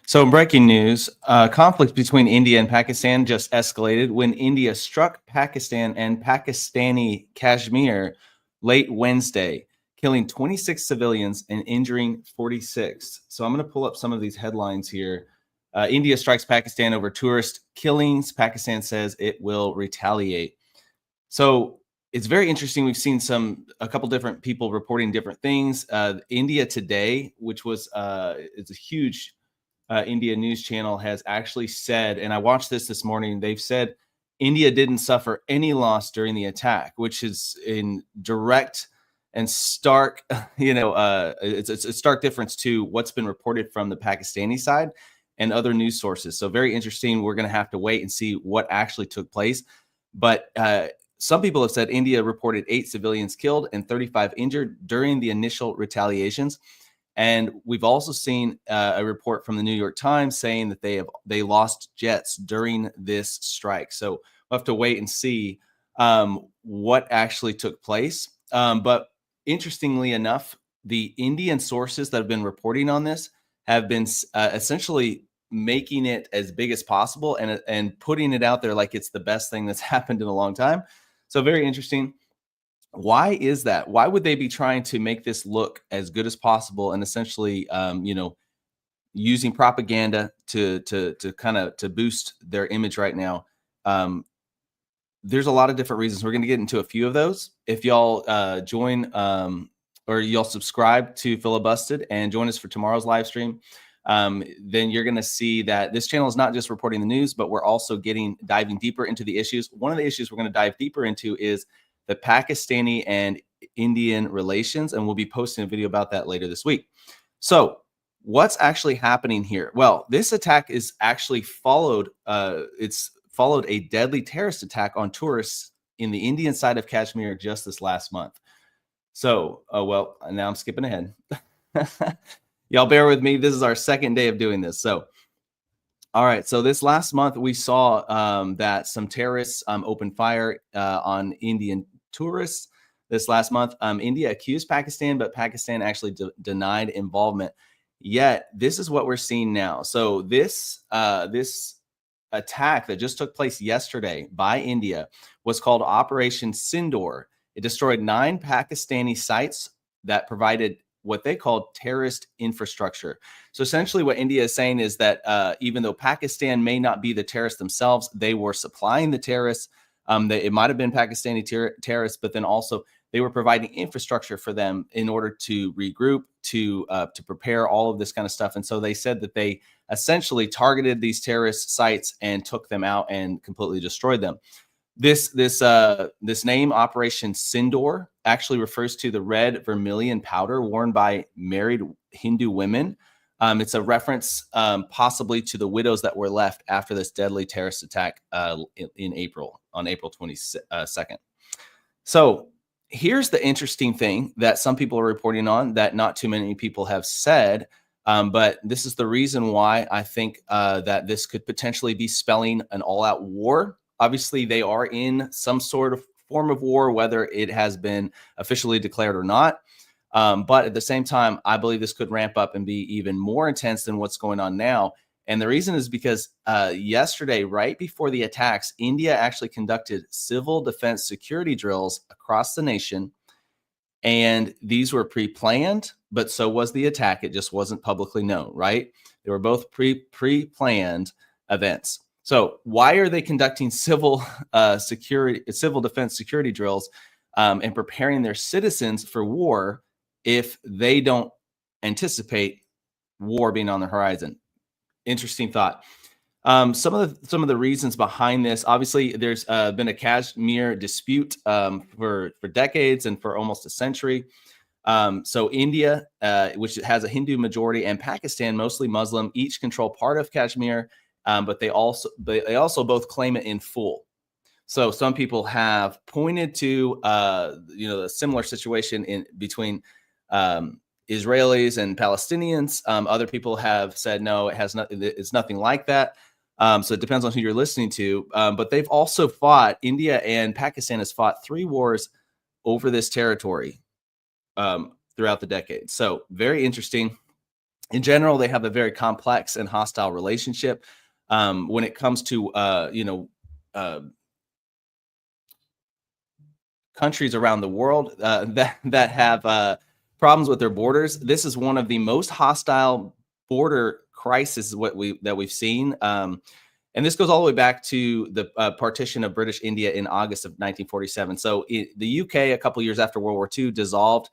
So, in breaking news, conflict between India and Pakistan just escalated when India struck Pakistan and Pakistani Kashmir late Wednesday, killing 26 civilians and injuring 46. So, I'm going to pull up some of these headlines here. India strikes Pakistan over tourist killings. Pakistan says it will retaliate. So, it's very interesting. We've seen a couple different people reporting different things. India Today, which was it's a huge India news channel, has actually said, and I watched this morning, they've said India didn't suffer any loss during the attack, which is in direct and stark, it's a stark difference to what's been reported from the Pakistani side and other news sources. So very interesting. We're going to have to wait and see what actually took place. But some people have said India reported 8 civilians killed and 35 injured during the initial retaliations. And we've also seen a report from the New York Times saying that they lost jets during this strike. So we'll have to wait and see what actually took place. But interestingly enough, the Indian sources that have been reporting on this have been essentially making it as big as possible and putting it out there like it's the best thing that's happened in a long time. So very interesting. Why is that? Why would they be trying to make this look as good as possible and essentially, using propaganda to kind of to boost their image right now? There's a lot of different reasons. We're going to get into a few of those. If y'all join or y'all subscribe to Filibusted and join us for tomorrow's live stream, then you're going to see that this channel is not just reporting the news, but we're also diving deeper into the issues. One of the issues we're going to dive deeper into is the Pakistani and Indian relations, and we'll be posting a video about that later this week. So what's actually happening here? Well, this attack is actually followed a deadly terrorist attack on tourists in the Indian side of Kashmir just this last month. So, now I'm skipping ahead. Y'all bear with me. This is our second day of doing this. So, all right. So this last month, we saw that some terrorists opened fire on Indian tourists. This last month, India accused Pakistan, but Pakistan actually denied involvement. Yet, this is what we're seeing now. So this attack that just took place yesterday by India was called Operation Sindoor. It destroyed 9 Pakistani sites that provided what they called terrorist infrastructure. So essentially what India is saying is that even though Pakistan may not be the terrorists themselves, they were supplying the terrorists. It might have been Pakistani terrorists, but then also they were providing infrastructure for them in order to regroup, to prepare all of this kind of stuff. And so they said that they essentially targeted these terrorist sites and took them out and completely destroyed them. This name, Operation Sindoor, actually refers to the red vermilion powder worn by married Hindu women. It's a reference possibly to the widows that were left after this deadly terrorist attack in April, on April 22nd. So here's the interesting thing that some people are reporting on that not too many people have said, but this is the reason why I think that this could potentially be spelling an all-out war. Obviously, they are in some sort of form of war, whether it has been officially declared or not. But at the same time, I believe this could ramp up and be even more intense than what's going on now. And the reason is because yesterday, right before the attacks, India actually conducted civil defense security drills across the nation. And these were pre-planned, but so was the attack. It just wasn't publicly known, right? They were both pre-planned events. So why are they conducting civil defense security drills and preparing their citizens for war if they don't anticipate war being on the horizon? Interesting thought. Some of the reasons behind this, obviously, there's been a Kashmir dispute for decades and for almost a century. So India, which has a Hindu majority, and Pakistan, mostly Muslim, each control part of Kashmir, but they also both claim it in full. So some people have pointed to a similar situation between Israelis and Palestinians. Other people have said no, it's nothing like that. So it depends on who you're listening to. But they've also fought. India and Pakistan has fought 3 wars over this territory throughout the decades. So very interesting. In general, they have a very complex and hostile relationship when it comes to countries around the world that have problems with their borders. This is one of the most hostile border crises that we've seen. And this goes all the way back to the partition of British India in August of 1947. So the UK, a couple years after World War II, dissolved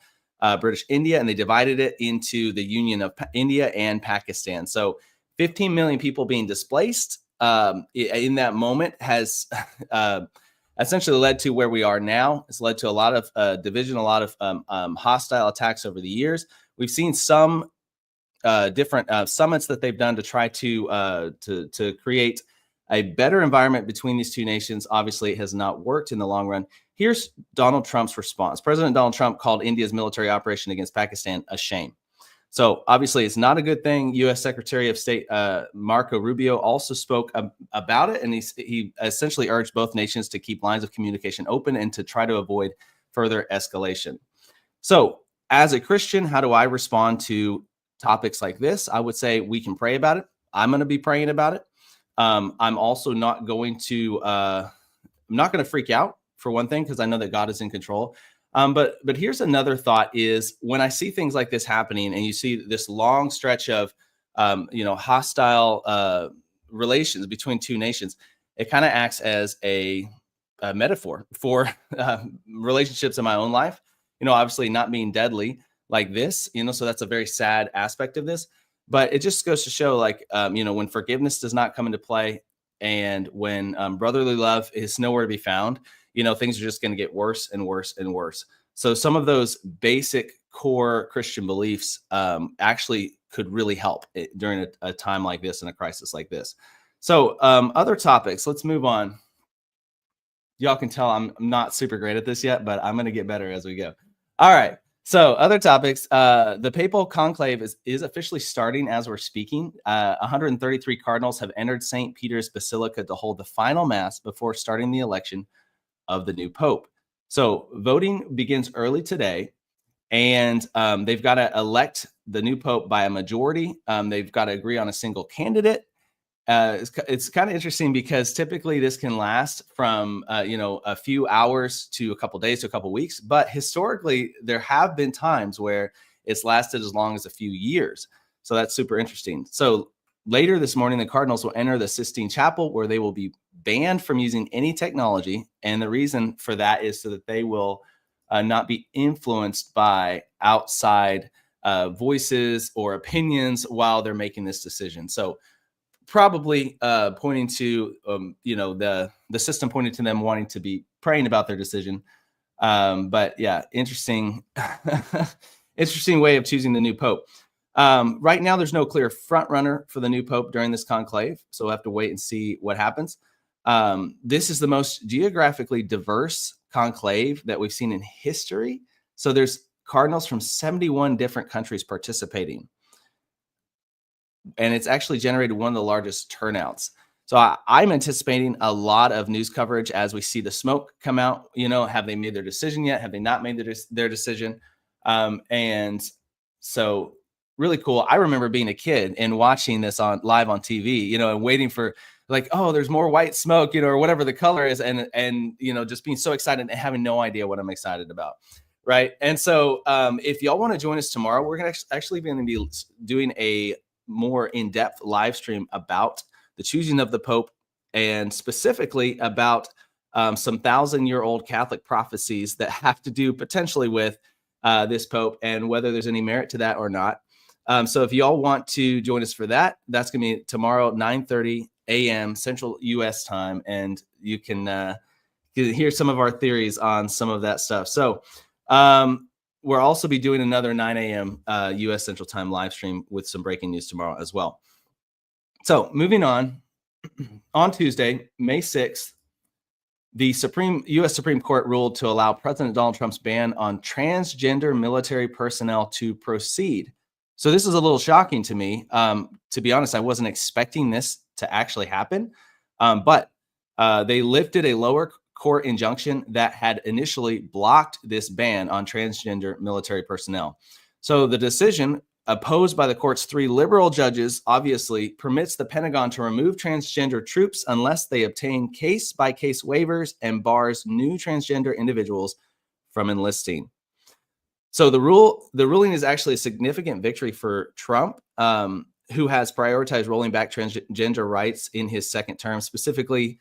British India, and they divided it into the Union of India and Pakistan. So 15 million people being displaced in that moment has essentially led to where we are now. It's led to a lot of division, a lot of hostile attacks over the years. We've seen some different summits that they've done to try to create a better environment between these two nations. Obviously, it has not worked in the long run. Here's Donald Trump's response. President Donald Trump called India's military operation against Pakistan a shame. So obviously, it's not a good thing. U.S. Secretary of State Marco Rubio also spoke about it, and he essentially urged both nations to keep lines of communication open and to try to avoid further escalation. So as a Christian, how do I respond to topics like this? I would say we can pray about it. I'm going to be praying about it. I'm also not going to freak out, for one thing, because I know that God is in control. But here's another thought: is when I see things like this happening, and you see this long stretch of hostile relations between two nations, it kind of acts as a metaphor for relationships in my own life. Obviously not being deadly like this. So that's a very sad aspect of this. But it just goes to show, like, when forgiveness does not come into play, and when brotherly love is nowhere to be found, things are just going to get worse and worse and worse. So some of those basic core Christian beliefs actually could really help during a time like this and a crisis like this. So other topics, let's move on. Y'all can tell I'm not super great at this yet, but I'm going to get better as we go. All right. So other topics, the Papal conclave is officially starting as we're speaking. 133 cardinals have entered St. Peter's Basilica to hold the final mass before starting the election of the new Pope. So voting begins early today, and they've got to elect the new Pope by a majority. They've got to agree on a single candidate. It's kind of interesting because typically this can last from a few hours to a couple days to a couple weeks, but historically there have been times where it's lasted as long as a few years. So that's super interesting. So later this morning, the Cardinals will enter the Sistine Chapel, where they will be banned from using any technology, and the reason for that is so that they will not be influenced by outside voices or opinions while they're making this decision. So probably pointing to the system pointing to them wanting to be praying about their decision. But yeah, interesting way of choosing the new Pope. Right now, there's no clear front runner for the new Pope during this conclave, so we'll have to wait and see what happens. This is the most geographically diverse conclave that we've seen in history. So there's cardinals from 71 different countries participating, and it's actually generated one of the largest turnouts. So I'm anticipating a lot of news coverage as we see the smoke come out. Have they made their decision yet? Have they not made their decision? And so really cool. I remember being a kid and watching this live on TV, and waiting for, like, oh, there's more white smoke, or whatever the color is. And just being so excited and having no idea what I'm excited about. Right. And so if y'all want to join us tomorrow, we're going to actually be doing a more in-depth live stream about the choosing of the Pope, and specifically about some 1,000-year-old Catholic prophecies that have to do potentially with this Pope and whether there's any merit to that or not. So if y'all want to join us for that, that's going to be tomorrow, 9:30 a.m. Central U.S. time, and you can hear some of our theories on some of that stuff. So we'll also be doing another 9 a.m. U.S. Central Time live stream with some breaking news tomorrow as well. So moving on Tuesday, May 6th, the U.S. Supreme Court ruled to allow President Donald Trump's ban on transgender military personnel to proceed. So this is a little shocking to me. To be honest, I wasn't expecting this to actually happen, but they lifted a lower court injunction that had initially blocked this ban on transgender military personnel. So the decision opposed by the court's 3 liberal judges, obviously permits the Pentagon to remove transgender troops unless they obtain case-by-case waivers and bars new transgender individuals from enlisting. So the ruling is actually a significant victory for Trump, who has prioritized rolling back transgender rights in his second term, specifically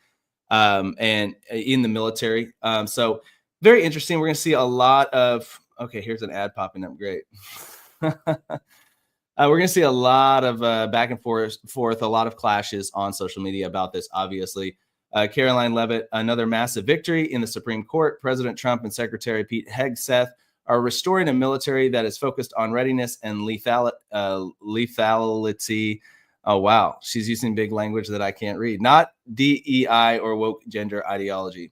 and in the military. So very interesting. We're going to see a lot of, okay, here's an ad popping up. Great. We're going to see a lot of back and forth, a lot of clashes on social media about this, obviously. Caroline Leavitt, another massive victory in the Supreme Court. President Trump and Secretary Pete Hegseth are restoring a military that is focused on readiness and lethality. Oh, wow. She's using big language that I can't read. Not DEI or woke gender ideology.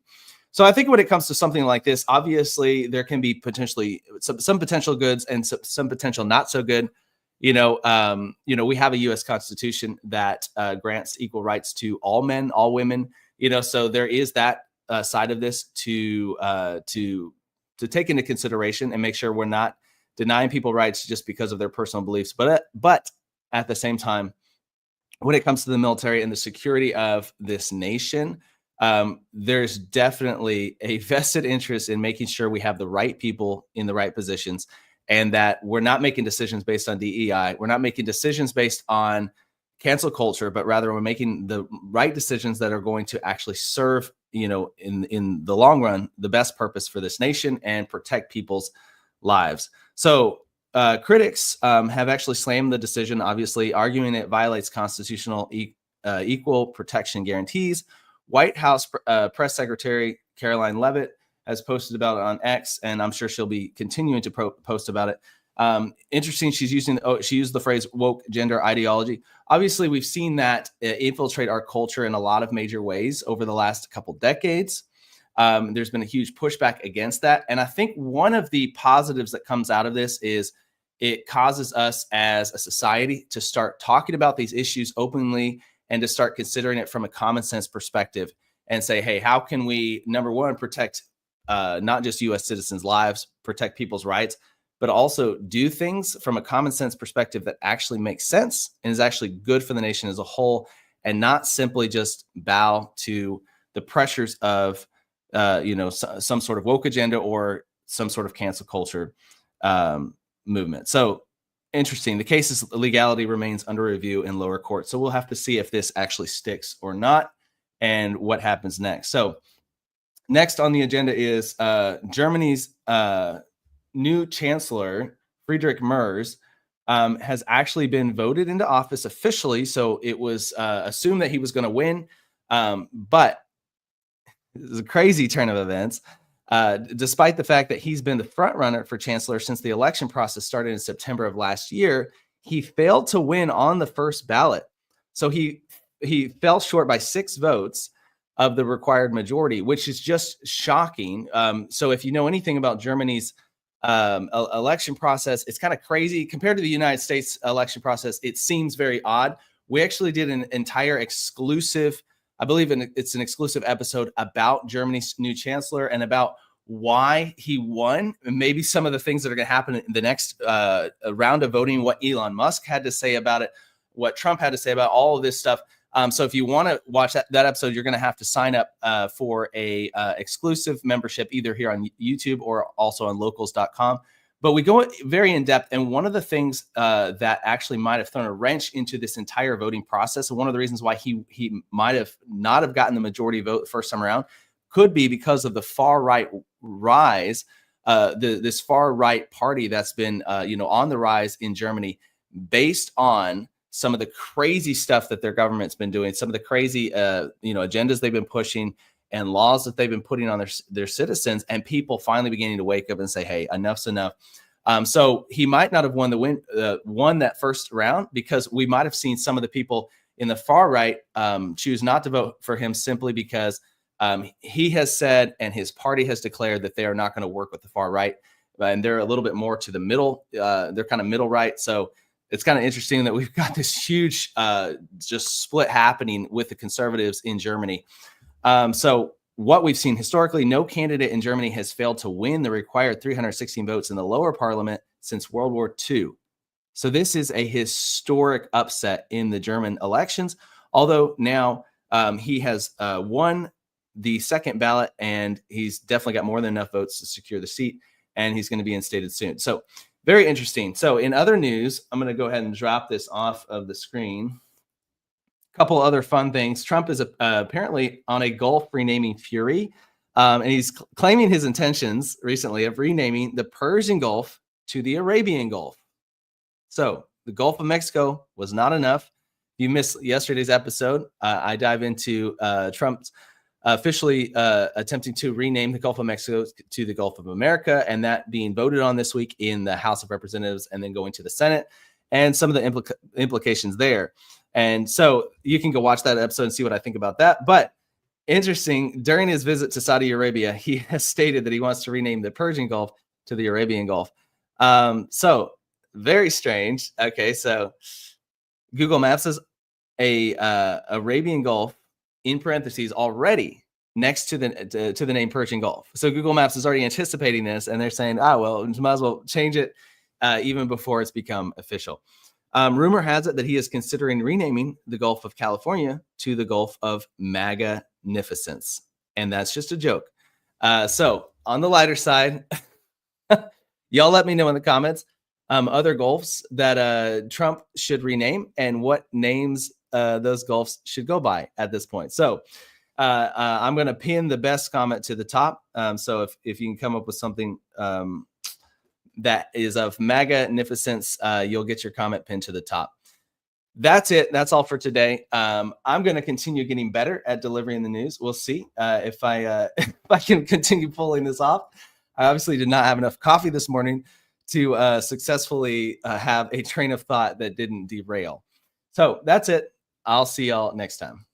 So I think when it comes to something like this, obviously there can be potentially some potential goods and some potential not so good. We have a U.S. Constitution that grants equal rights to all men, all women. So there is that side of this to take into consideration and make sure we're not denying people rights just because of their personal beliefs. But at the same time, when it comes to the military and the security of this nation, there's definitely a vested interest in making sure we have the right people in the right positions, and that we're not making decisions based on DEI. We're not making decisions based on cancel culture, but rather we're making the right decisions that are going to actually serve, in the long run, the best purpose for this nation and protect people's lives. So critics have actually slammed the decision, obviously arguing it violates constitutional equal protection guarantees. White House Press Secretary Caroline Leavitt has posted about it on X, and I'm sure she'll be continuing to post about it. Interesting, she used the phrase woke gender ideology. Obviously, we've seen that infiltrate our culture in a lot of major ways over the last couple decades. There's been a huge pushback against that. And I think one of the positives that comes out of this is it causes us as a society to start talking about these issues openly and to start considering it from a common sense perspective and say, hey, how can we, number one, protect not just U.S. citizens' lives, protect people's rights, but also do things from a common sense perspective that actually makes sense and is actually good for the nation as a whole, and not simply just bow to the pressures of, some sort of woke agenda or some sort of cancel culture movement. So interesting. The case's legality remains under review in lower court. So we'll have to see if this actually sticks or not and what happens next. So next on the agenda is Germany's new chancellor, Friedrich Merz, has actually been voted into office officially. So it was assumed that he was going to win. But this is a crazy turn of events. Despite the fact that he's been the front runner for chancellor since the election process started in September of last year, he failed to win on the first ballot. So he fell short by 6 votes of the required majority, which is just shocking. So if you know anything about Germany's election process, it's kind of crazy compared to the United States election process. It seems very odd. We actually did an entire exclusive, I believe it's an exclusive episode about Germany's new chancellor and about why he won, and maybe some of the things that are going to happen in the next round of voting, what Elon Musk had to say about it, what Trump had to say about all of this stuff. So if you want to watch that episode, you're going to have to sign up for a exclusive membership, either here on YouTube or also on locals.com. But we go very in depth. And one of the things that actually might have thrown a wrench into this entire voting process, and one of the reasons why he might have not have gotten the majority vote the first time around, could be because of the far right rise, this far right party that's been on the rise in Germany, based on some of the crazy stuff that their government's been doing, some of the crazy agendas they've been pushing and laws that they've been putting on their citizens, and people finally beginning to wake up and say, hey, enough's enough. So he might not have won that first round, because we might have seen some of the people in the far right choose not to vote for him simply because he has said and his party has declared that they are not going to work with the far right, and they're a little bit more to the middle. They're kind of middle right. So it's kind of interesting that we've got this huge just split happening with the conservatives in Germany. So what we've seen historically, no candidate in Germany has failed to win the required 316 votes in the lower parliament since World War II. So this is a historic upset in the German elections, although now he has won the second ballot, and he's definitely got more than enough votes to secure the seat, and he's going to be instated soon. So very interesting. So in other news, I'm going to go ahead and drop this off of the screen. A couple other fun things. Trump is apparently on a Gulf renaming fury, and he's claiming his intentions recently of renaming the Persian Gulf to the Arabian Gulf. So the Gulf of Mexico was not enough. If you missed yesterday's episode, I dive into Trump's officially attempting to rename the Gulf of Mexico to the Gulf of America, and that being voted on this week in the House of Representatives and then going to the Senate, and some of the implications there. And so you can go watch that episode and see what I think about that. But interesting, during his visit to Saudi Arabia, he has stated that he wants to rename the Persian Gulf to the Arabian Gulf. So very strange. Okay, so Google Maps says a Arabian Gulf in parentheses already next to the name Persian Gulf. So Google Maps is already anticipating this, and they're saying, well, might as well change it even before it's become official. Rumor has it that he is considering renaming the Gulf of California to the Gulf of Magnificence, and that's just a joke. So on the lighter side, y'all let me know in the comments other Gulfs that Trump should rename and what names those Gulfs should go by at this point. So I'm going to pin the best comment to the top. So if you can come up with something that is of magnificence, you'll get your comment pinned to the top. That's it. That's all for today. I'm going to continue getting better at delivering the news. We'll see if I can continue pulling this off. I obviously did not have enough coffee this morning to successfully have a train of thought that didn't derail. So that's it. I'll see y'all next time.